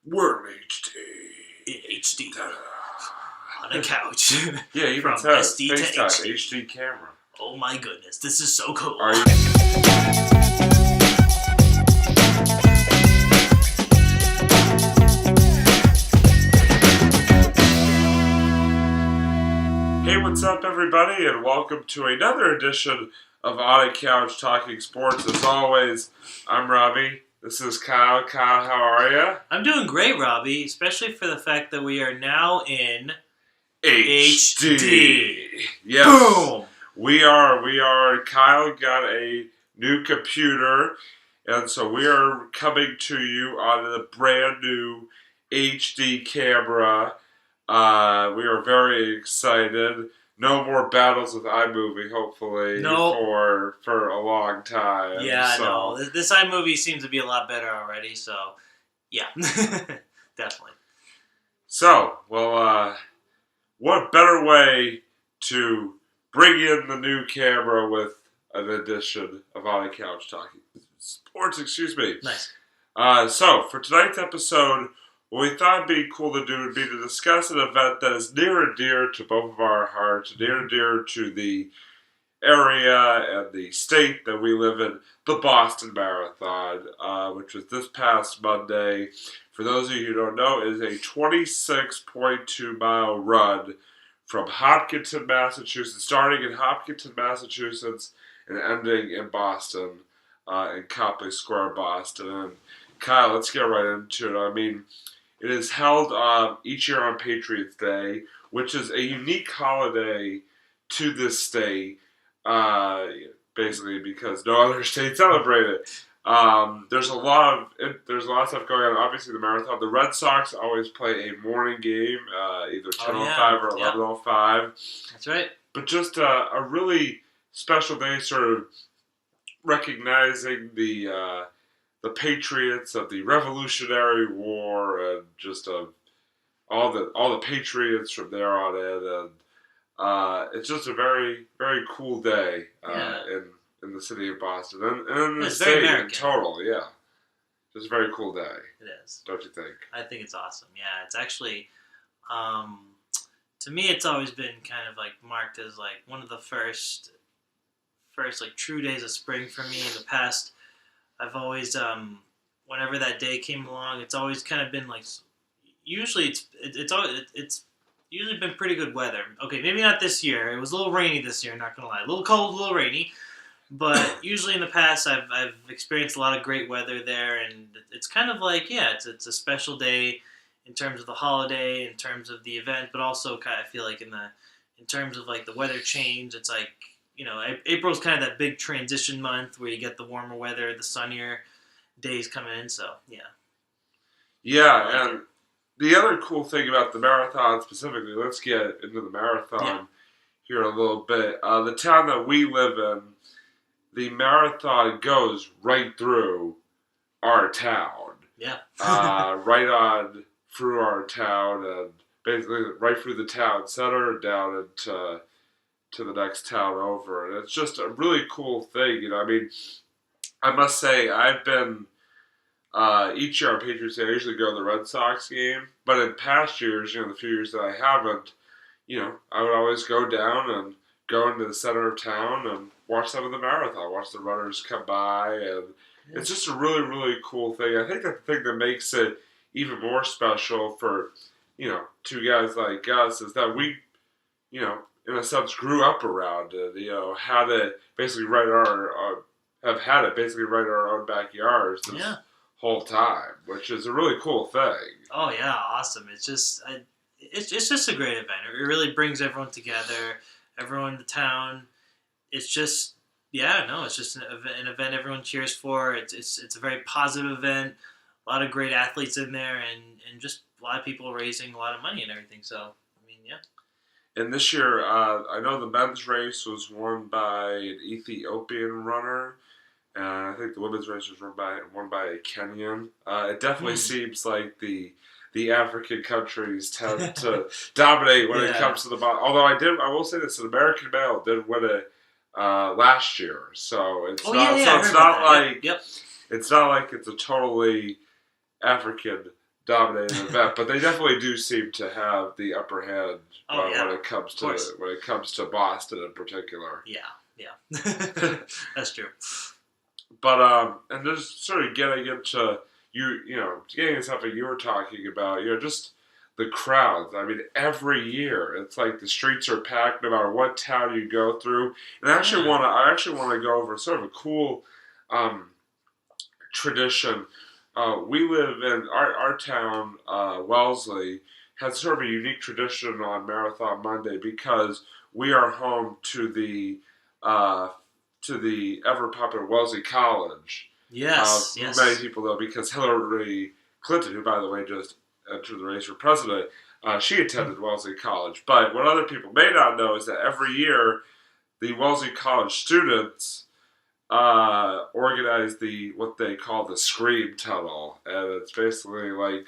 We're in HD. In HD. On a couch. Yeah, you From can tell. SD to FaceTime, HD. HD camera. Oh my goodness, this is so cool. Are you? Hey, what's up, everybody, and welcome to another edition of On a Couch Talking Sports. As always, I'm Robbie. This is Kyle. Kyle, how are you? I'm doing great, Robbie, especially for the fact that we are now in HD. Yes. Boom! We are. Kyle got a new computer, and so we are coming to you on a brand new HD camera. We are very excited. No more battles with iMovie, hopefully, for a long time. Yeah, so. no. This iMovie seems to be a lot better already, so yeah. Definitely. So, well, what better way to bring in the new camera with an edition of On a Couch Talking Sports, Nice. So, for tonight's episode, what we thought would be cool to do would be to discuss an event that is near and dear to both of our hearts, near and dear to the area and the state that we live in, the Boston Marathon, which was this past Monday. For those of you who don't know, it is a 26.2-mile run from Hopkinton, Massachusetts, starting in Hopkinton, Massachusetts, and ending in Boston, in Copley Square, Boston. And Kyle, let's get right into it. I mean, it is held each year on Patriots Day, which is a unique holiday to this state, basically because no other state celebrate it. There's a lot of stuff going on. Obviously, the marathon. The Red Sox always play a morning game, either 10:05 or 11:05. That's right. But just a really special day, sort of recognizing the patriots of the Revolutionary War, and just all the patriots from there on in, and it's just a very, very cool day in the city of Boston and in the state in total. Yeah, just a very cool day. It is. Don't you think? I think it's awesome. Yeah, it's actually, to me, it's always been kind of like marked as like one of the first like true days of spring for me. In the past, I've always, whenever that day came along, it's always kind of been like, usually it's usually been pretty good weather. Okay, maybe not this year. It was a little rainy this year, not gonna lie. A little cold, a little rainy. But usually in the past, I've experienced a lot of great weather there, and it's kind of like, yeah, it's a special day in terms of the holiday, in terms of the event, but also kind of, I feel like in terms of like the weather change, it's like, you know, April's kind of that big transition month where you get the warmer weather, the sunnier days come in. So yeah. Yeah, and the other cool thing about the marathon specifically, let's get into the marathon here a little bit. The town that we live in, the marathon goes right through our town. Yeah. Right on through our town, and basically right through the town center down into the next town over. And it's just a really cool thing. You know, I mean, I must say, I've been each year on Patriots Day, I usually go to the Red Sox game. But in past years, you know, the few years that I haven't, you know, I would always go down and go into the center of town and watch some of the marathon, watch the runners come by. And it's just a really, really cool thing. I think the thing that makes it even more special for, you know, two guys like us is that we, you know, in a sense, grew up around it. You know, had it basically right have had it basically right in our own backyards this whole time, which is a really coul thing. Oh yeah, awesome! It's just just a great event. It really brings everyone together, everyone in the town. It's just it's just an event everyone cheers for. It's a very positive event. A lot of great athletes in there, and just a lot of people raising a lot of money and everything. So I mean, yeah. And this year, I know the men's race was won by an Ethiopian runner, and I think the women's race was won by a Kenyan. It definitely seems like the African countries tend to dominate when it comes to the bottom. Although I will say this: an American male did win it last year, so it's not like it's not like it's a totally African dominating event, but they definitely do seem to have the upper hand Oh yeah, when it comes of to course. Boston in particular. Yeah. That's true. But and just sort of getting into getting into something you were talking about, just the crowds. I mean, every year it's like the streets are packed no matter what town you go through. And Yeah. I actually want to go over sort of a cool um, tradition. We live in our town, Wellesley, has sort of a unique tradition on Marathon Monday because we are home uh, to the ever popular Wellesley College, Yes. who many Yes. people know because Hillary Clinton, who by the way just entered the race for president, she attended Wellesley College. But what other people may not know is that every year the Wellesley College students organize what they call the Scream Tunnel, and it's basically like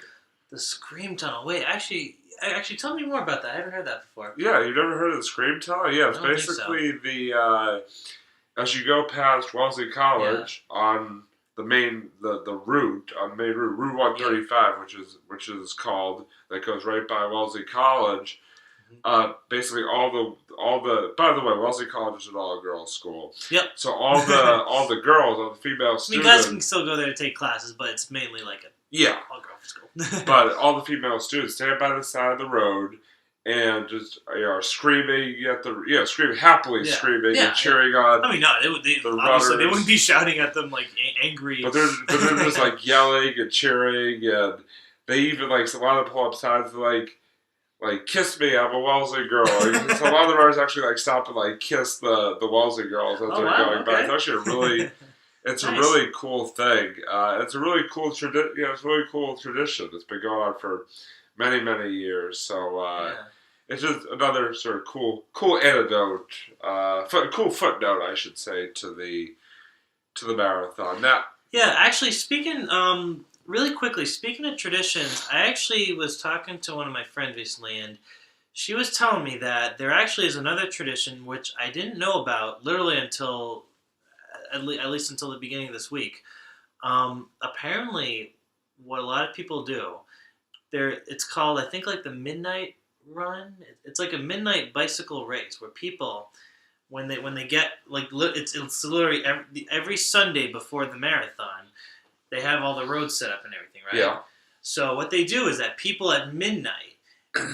The Scream Tunnel. Wait, actually, tell me more about that. I haven't heard that before. yeah, you've never heard of the Scream Tunnel? Yeah, I it's don't think so. basically the as you go past Wellesley Yeah. College on the route on main Route Yep. 135, which is called that goes right by Wellesley College. Mhm. Basically all the by the way, Wellesley College is an all girls school. Yep. So all the girls, all the female I mean, students, guys can still go there to take classes, but it's mainly like a yeah, all-girl school. but all the female students stand by the side of the road and just are screaming at the screaming happily, Yeah. screaming Yeah, and cheering on. I mean, no, they the obviously they runners. wouldn't be shouting at them like angry. But they're just like yelling and cheering, and they even like a lot of them pull up signs like kiss me, I'm a Wellesley girl. So a lot of the runners actually like stop and like kiss the Wellesley girls as Oh, they're wow, going by. It's okay. actually a really it's a Nice. really cool thing. It's a really cool tradition. It's a really cool tradition. It's been going on for many years. So Yeah. it's just another sort of cool anecdote, cool footnote, I should say, to the marathon. Now, Yeah, actually, speaking really quickly, speaking of traditions, I actually was talking to one of my friends recently, and she was telling me that there actually is another tradition which I didn't know about literally until at least until the beginning of this week. Apparently, what a lot of people do, it's called, I think, like the midnight run. It's like a midnight bicycle race where people, when they get like it's literally every Sunday before the marathon, they have all the roads set up and everything, right? yeah, So what they do is that people at midnight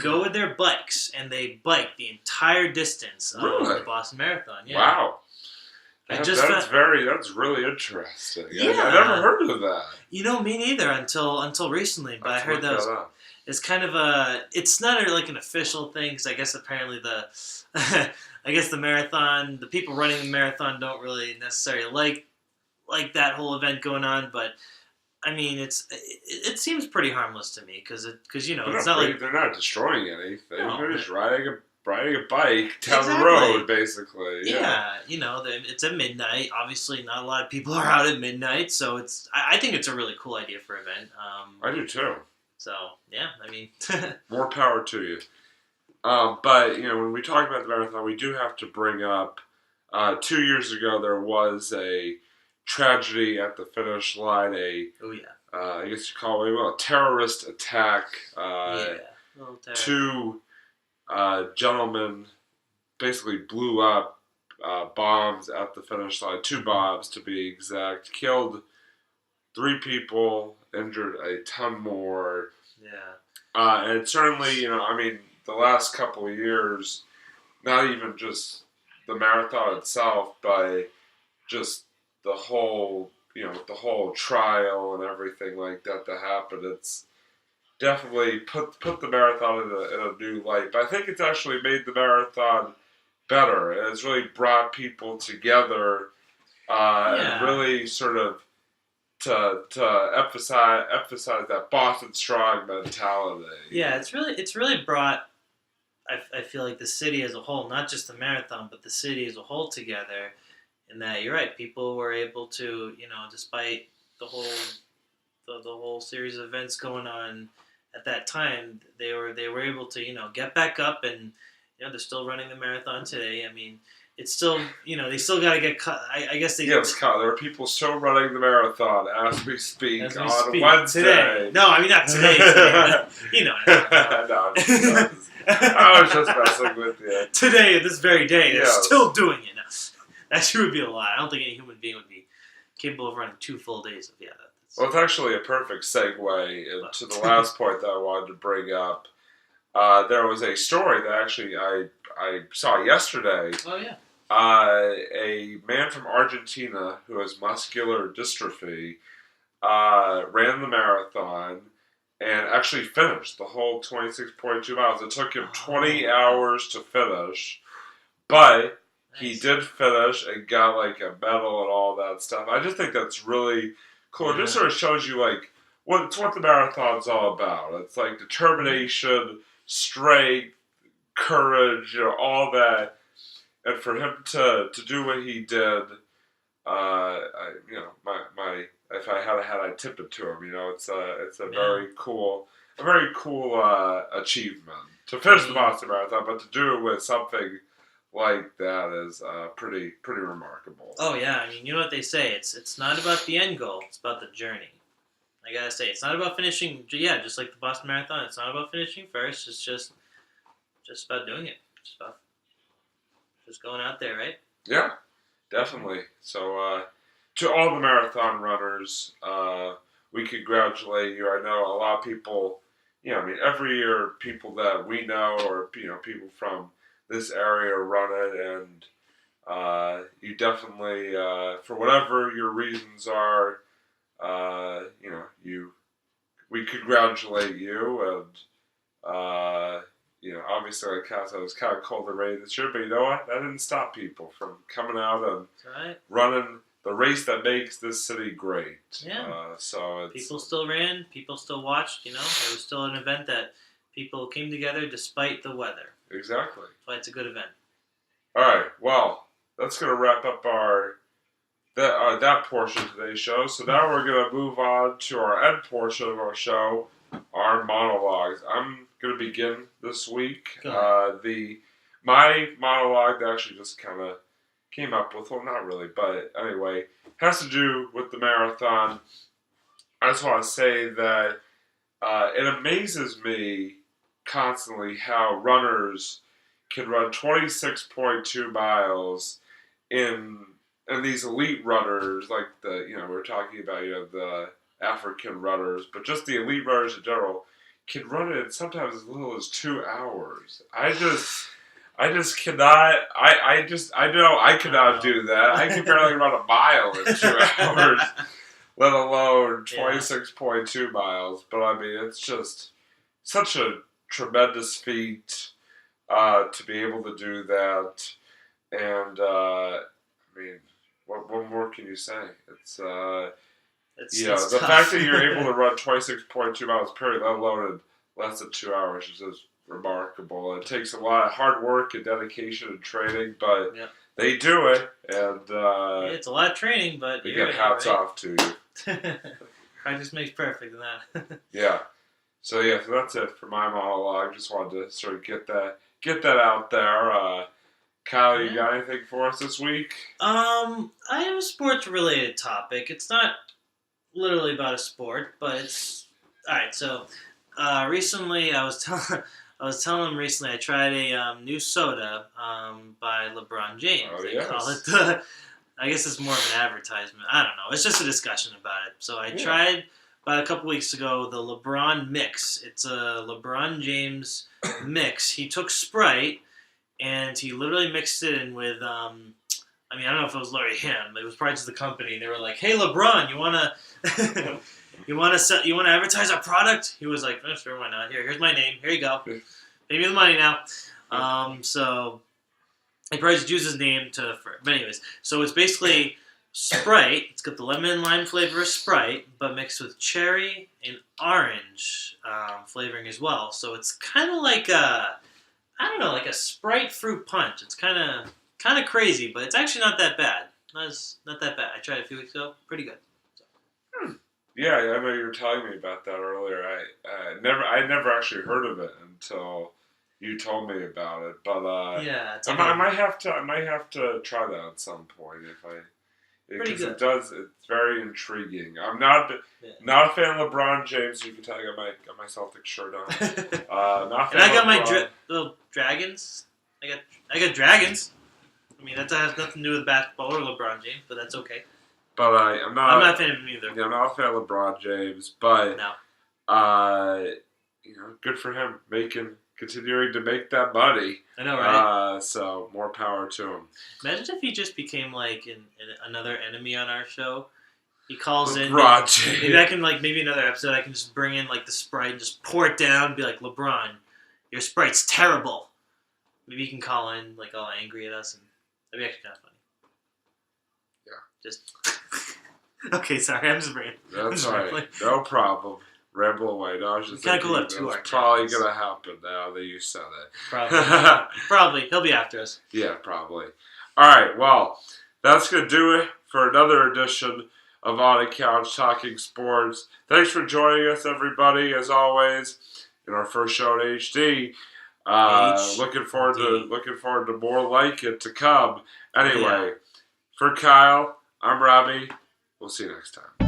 go with their bikes and they bike the entire distance of really, the Boston Marathon. Yeah. wow. I That's really interesting. Yeah. I never heard of that. Me neither until recently, but I heard that was up. it's kind of it's not like an official thing because I guess apparently I guess the marathon, the people running the marathon don't really necessarily like that whole event going on, but I mean it seems pretty harmless to me because it's not like they're not destroying anything. No, They're just riding a bike down Exactly. the road, basically. yeah, it's at midnight. Obviously, not a lot of people are out at midnight, so I think it's a really cool idea for an event. I do too. So yeah, I mean, More power to you. But when we talk about the marathon, we do have to bring up 2 years ago there was a tragedy at the finish line. oh yeah, I guess you call it a terrorist attack. yeah, little terror. Two gentlemen basically blew up bombs at the finish line. 2 bombs to be exact. Killed 3 people, injured a ton more. Yeah. And certainly, I mean, the last couple of years, not even just the marathon itself, but just the whole, the whole trial and everything like that happened. It's definitely put the marathon in a new light. But I think it's actually made the marathon better. And it's really brought people together and really sort of to emphasize that Boston strong mentality. Yeah, it's really brought. I feel like the city as a whole, not just the marathon, but the city as a whole together. And that you're right, people were able to, despite the whole series of events going on at that time, they were able to get back up and they're still running the marathon today. I mean, it's still, they still got to get cut. I guess they. Yes, Kyle, there are people still running the marathon as we speak on Wednesday. Today. No, I mean not today. No, I was just messing with you. Today, this very day, they're still doing it. No, that sure would be a lie. I don't think any human being would be capable of running 2 full days of that. Well, it's actually a perfect segue into the last point that I wanted to bring up. There was a story that actually I saw yesterday. Oh, yeah. A man from Argentina who has muscular dystrophy ran the marathon and actually finished the whole 26.2 miles. It took him 20 hours to finish, but he did finish and got like a medal and all that stuff. I just think that's really cool. It just sort of shows you like what the marathon's all about. It's like determination, strength, courage, all that. And for him to do what he did, if I had a hat, I'd tip it to him. It's a very cool achievement to finish the Boston Marathon, but to do it with something like that is pretty remarkable. Oh yeah, I mean, you know what they say? It's not about the end goal; it's about the journey. I gotta say, it's not about finishing. Yeah, just like the Boston Marathon, it's not about finishing first. It's just about doing it. Just going out there, right? Yeah, definitely. So, to all the marathon runners, we congratulate you. I know a lot of people, every year people that we know or, people from this area run it, and you definitely, for whatever your reasons are, we congratulate you, and, obviously, like Kat said, it was kind of cold and rainy this year, but you know what? That didn't stop people from coming out and running the race that makes this city great. Yeah. So people still ran, people still watched. It was still an event that people came together despite the weather. Exactly. That's why it's a good event. All right. Well, that's going to wrap up that portion of today's show. So now we're going to move on to our end portion of our show, our monologues. I'm going to begin this week. My monologue that actually just kind of came up with, well, not really, but anyway, has to do with the marathon. I just want to say that it amazes me constantly how runners can run 26.2 miles in these elite runners, like we're talking about, the African runners, but just the elite runners in general can run it sometimes as little as 2 hours. I just cannot. I know I cannot do that. I can barely run a mile in 2 hours, let alone 26.2 miles. But I mean, it's just such a tremendous feat to be able to do that. And I mean, what more can you say? It's the fact that you're able to run 26.2 miles per, let alone in less than 2 hours, is just remarkable. It takes a lot of hard work and dedication and training, but they do it, and it's a lot of training, but we get hats off to you. Practice makes perfect in that. Yeah. So that's it for my monologue. Just wanted to sort of get that out there. Kyle, you got anything for us this week? I have a sports-related topic. It's not literally about a sport, but it's all right. So, recently I was telling him recently I tried a new soda by LeBron James. Oh, they call it the. I guess it's more of an advertisement. I don't know. It's just a discussion about it. So I tried about a couple weeks ago the LeBron Mix. It's a LeBron James mix. He took Sprite and he literally mixed it in with. I mean, I don't know if it was Larry him. It was probably just the company. They were like, "Hey, LeBron, you wanna you wanna advertise our product?" He was like, "Oh, sure, why not? Here's my name. Here you go. Pay me the money now." So he probably just used his name But anyways, so it's basically Sprite. It's got the lemon and lime flavor of Sprite, but mixed with cherry and orange flavoring as well. So it's kind of like like a Sprite fruit punch. It's kind of crazy, but it's actually not that bad. Not that bad. I tried it a few weeks ago. Pretty good. So. Yeah, I know you were telling me about that earlier. I never actually heard of it until you told me about it. But Yeah, it's I, like might, I might have to try that at some point if I. pretty Because good. it does, it's very intriguing. I'm not not a fan of LeBron James. You can tell I got my Celtics shirt on. Not a fan And I got of my LeBron. little dragons. I got dragons. I mean, that has nothing to do with basketball or LeBron James, but that's okay. But I'm not a fan of him either. Yeah, I'm not a fan of LeBron James, but No. good for him continuing to make that money. I know, right? So more power to him. Imagine if he just became like another enemy on our show. He calls in. LeBron James. Maybe I can maybe another episode. I can just bring in the Sprite and just pour it down. And be like, LeBron, your Sprite's terrible. Maybe he can call in all angry at us, and that'd be actually kind of funny. Yeah. Just. Okay, sorry. I'm just bringing. That's all right. No problem. Ramble away. No, I was just Gotta thinking go up to our it's probably channels. gonna happen now that you said it. Probably. He'll be after us. Yeah, probably. All right. Well, that's gonna do it for another edition of On a Couch Talking Sports. Thanks for joining us, everybody. As always, in our first show in HD. Looking forward to more like it to come. Anyway, for Kyle, I'm Robbie. We'll see you next time.